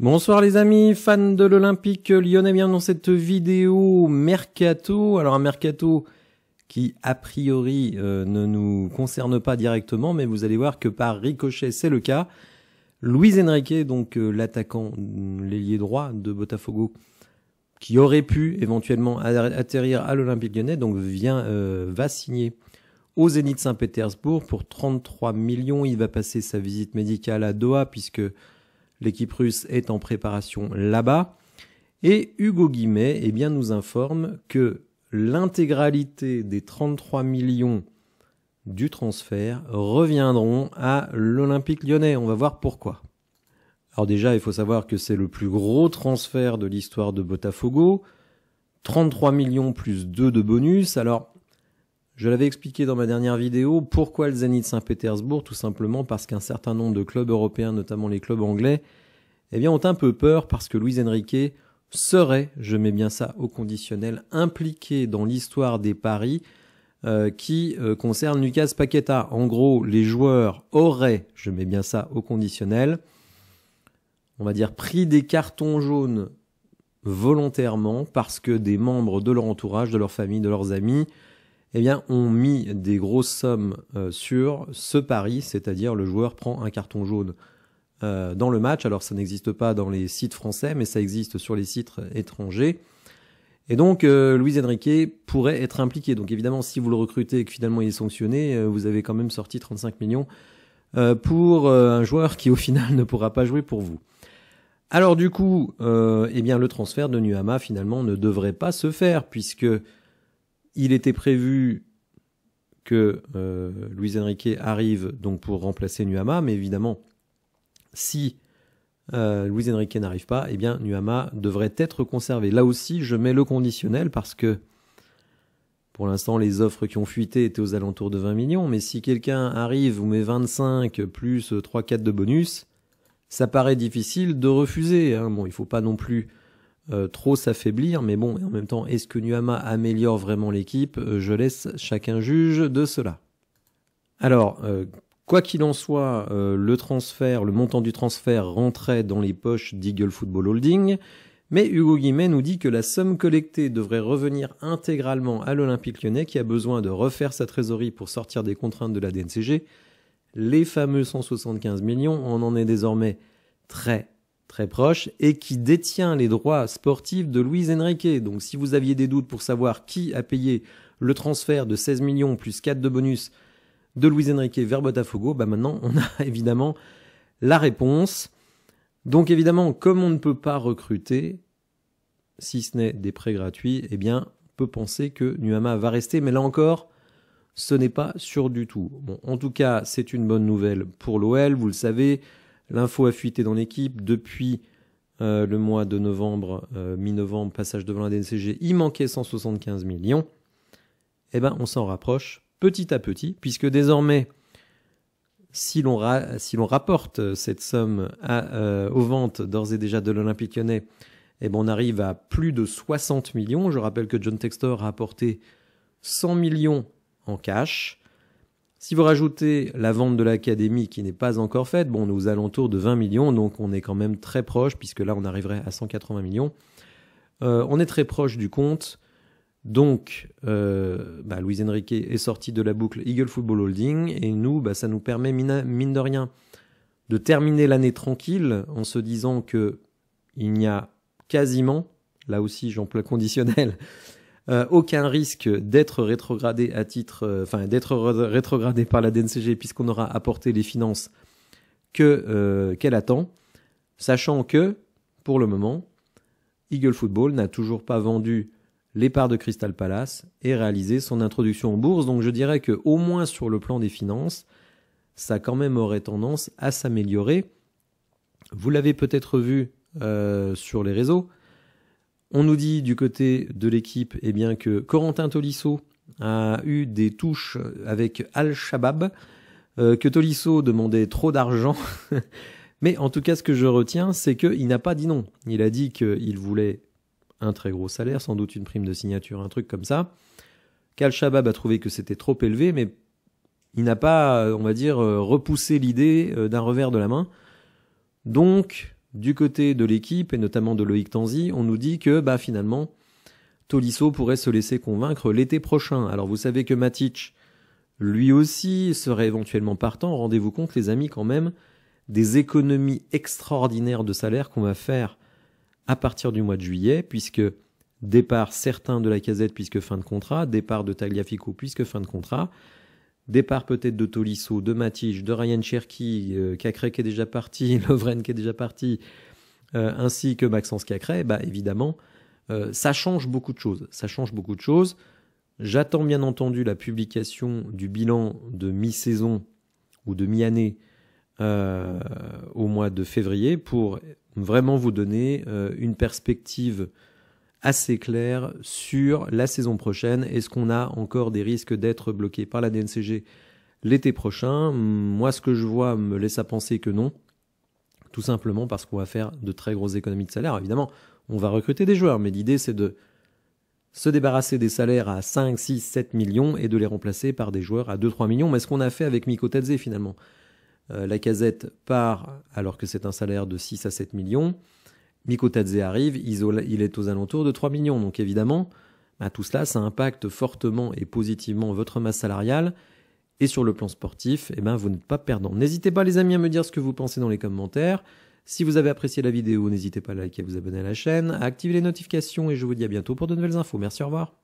Bonsoir les amis, fans de l'Olympique Lyonnais, bienvenue dans cette vidéo Mercato. Alors un Mercato qui a priori ne nous concerne pas directement, mais vous allez voir que par ricochet c'est le cas. Luis Enrique, donc l'attaquant, l'ailier droit de Botafogo, qui aurait pu éventuellement atterrir à l'Olympique Lyonnais, donc va signer au Zénith Saint-Pétersbourg pour 33 millions. Il va passer sa visite médicale à Doha puisque l'équipe russe est en préparation là-bas. Et Hugo Guimet nous informe que l'intégralité des 33 millions du transfert reviendront à l'Olympique Lyonnais. On va voir pourquoi. Alors déjà, il faut savoir que c'est le plus gros transfert de l'histoire de Botafogo. 33 millions plus 2 de bonus. Alors, je l'avais expliqué dans ma dernière vidéo, pourquoi le Zénith Saint-Pétersbourg? Tout simplement parce qu'un certain nombre de clubs européens, notamment les clubs anglais, ont un peu peur parce que Luis Enrique serait, je mets bien ça au conditionnel, impliqué dans l'histoire des paris qui concernent Lucas Paqueta. En gros, les joueurs auraient, je mets bien ça au conditionnel, on va dire pris des cartons jaunes volontairement parce que des membres de leur entourage, de leur famille, de leurs amis, ont mis des grosses sommes sur ce pari, c'est-à-dire le joueur prend un carton jaune dans le match. Alors ça n'existe pas dans les sites français, mais ça existe sur les sites étrangers. Et donc Luis Enrique pourrait être impliqué. Donc évidemment, si vous le recrutez et que finalement il est sanctionné, vous avez quand même sorti 35 millions pour un joueur qui au final ne pourra pas jouer pour vous. Alors du coup, le transfert de Nuama finalement ne devrait pas se faire puisque il était prévu que Luis Enrique arrive donc pour remplacer Nuama, mais évidemment, si Luis Enrique n'arrive pas, Nuama devrait être conservé. Là aussi, je mets le conditionnel parce que pour l'instant, les offres qui ont fuité étaient aux alentours de 20 millions, mais si quelqu'un arrive, vous met 25 plus 3-4 de bonus, ça paraît difficile de refuser. Bon, il ne faut pas non plus trop s'affaiblir, mais bon, en même temps, est-ce que Nuama améliore vraiment l'équipe? Je laisse chacun juge de cela. Alors, quoi qu'il en soit, le montant du transfert rentrait dans les poches d'Eagle Football Holding, mais Hugo Guimet nous dit que la somme collectée devrait revenir intégralement à l'Olympique Lyonnais qui a besoin de refaire sa trésorerie pour sortir des contraintes de la DNCG. Les fameux 175 millions, on en est désormais très proche et qui détient les droits sportifs de Luis Enrique. Donc si vous aviez des doutes pour savoir qui a payé le transfert de 16 millions plus 4 de bonus de Luis Enrique vers Botafogo, maintenant on a évidemment la réponse. Donc évidemment, comme on ne peut pas recruter, si ce n'est des prêts gratuits, on peut penser que Nuama va rester, mais là encore, ce n'est pas sûr du tout. Bon, en tout cas, c'est une bonne nouvelle pour l'OL, vous le savez. L'info a fuité dans l'équipe depuis le mois de novembre, mi-novembre, passage devant la DNCG. Il manquait 175 millions. On s'en rapproche petit à petit, puisque désormais, si l'on rapporte cette somme aux ventes d'ores et déjà de l'Olympique Lyonnais, on arrive à plus de 60 millions. Je rappelle que John Textor a apporté 100 millions en cash. Si vous rajoutez la vente de l'académie qui n'est pas encore faite, on est aux alentours de 20 millions, donc on est quand même très proche, puisque là on arriverait à 180 millions. On est très proche du compte, donc Luis Enrique est sorti de la boucle Eagle Football Holding, et nous, ça nous permet, mine de rien, de terminer l'année tranquille, en se disant que il n'y a quasiment, là aussi j'emploie conditionnel, aucun risque d'être rétrogradé rétrogradé par la DNCG puisqu'on aura apporté les finances qu'elle attend, sachant que, pour le moment, Eagle Football n'a toujours pas vendu les parts de Crystal Palace et réalisé son introduction en bourse. Donc je dirais que au moins sur le plan des finances, ça quand même aurait tendance à s'améliorer. Vous l'avez peut-être vu sur les réseaux. On nous dit du côté de l'équipe que Corentin Tolisso a eu des touches avec Al-Shabaab, que Tolisso demandait trop d'argent. Mais en tout cas, ce que je retiens, c'est qu'il n'a pas dit non. Il a dit qu'il voulait un très gros salaire, sans doute une prime de signature, un truc comme ça. Qu'Al-Shabaab a trouvé que c'était trop élevé, mais il n'a pas, on va dire, repoussé l'idée d'un revers de la main. Donc, Du côté de l'équipe, et notamment de Loïc Tanzi, on nous dit que finalement, Tolisso pourrait se laisser convaincre l'été prochain. Alors vous savez que Matic, lui aussi, serait éventuellement partant. Rendez-vous compte, les amis, quand même, des économies extraordinaires de salaire qu'on va faire à partir du mois de juillet, puisque départ certain de Lacazette puisque fin de contrat, départ de Tagliafico puisque fin de contrat, départ peut-être de Tolisso, de Matic, de Ryan Cherki, Cacré qui est déjà parti, Lovren qui est déjà parti, ainsi que Maxence Cacré, évidemment, ça change beaucoup de choses. Ça change beaucoup de choses. J'attends bien entendu la publication du bilan de mi-saison ou de mi-année au mois de février pour vraiment vous donner une perspective assez claire sur la saison prochaine. Est-ce qu'on a encore des risques d'être bloqué par la DNCG l'été prochain? Moi, ce que je vois me laisse à penser que non. Tout simplement parce qu'on va faire de très grosses économies de salaire. Évidemment, on va recruter des joueurs, mais l'idée, c'est de se débarrasser des salaires à 5, 6, 7 millions et de les remplacer par des joueurs à 2-3 millions. Mais ce qu'on a fait avec Miko Tadze, finalement. Lacazette part alors que c'est un salaire de 6 à 7 millions. Miko Tadze arrive, il est aux alentours de 3 millions. Donc évidemment, tout cela, ça impacte fortement et positivement votre masse salariale. Et sur le plan sportif, vous n'êtes pas perdant. N'hésitez pas les amis à me dire ce que vous pensez dans les commentaires. Si vous avez apprécié la vidéo, n'hésitez pas à liker, à vous abonner à la chaîne, à activer les notifications et je vous dis à bientôt pour de nouvelles infos. Merci, au revoir.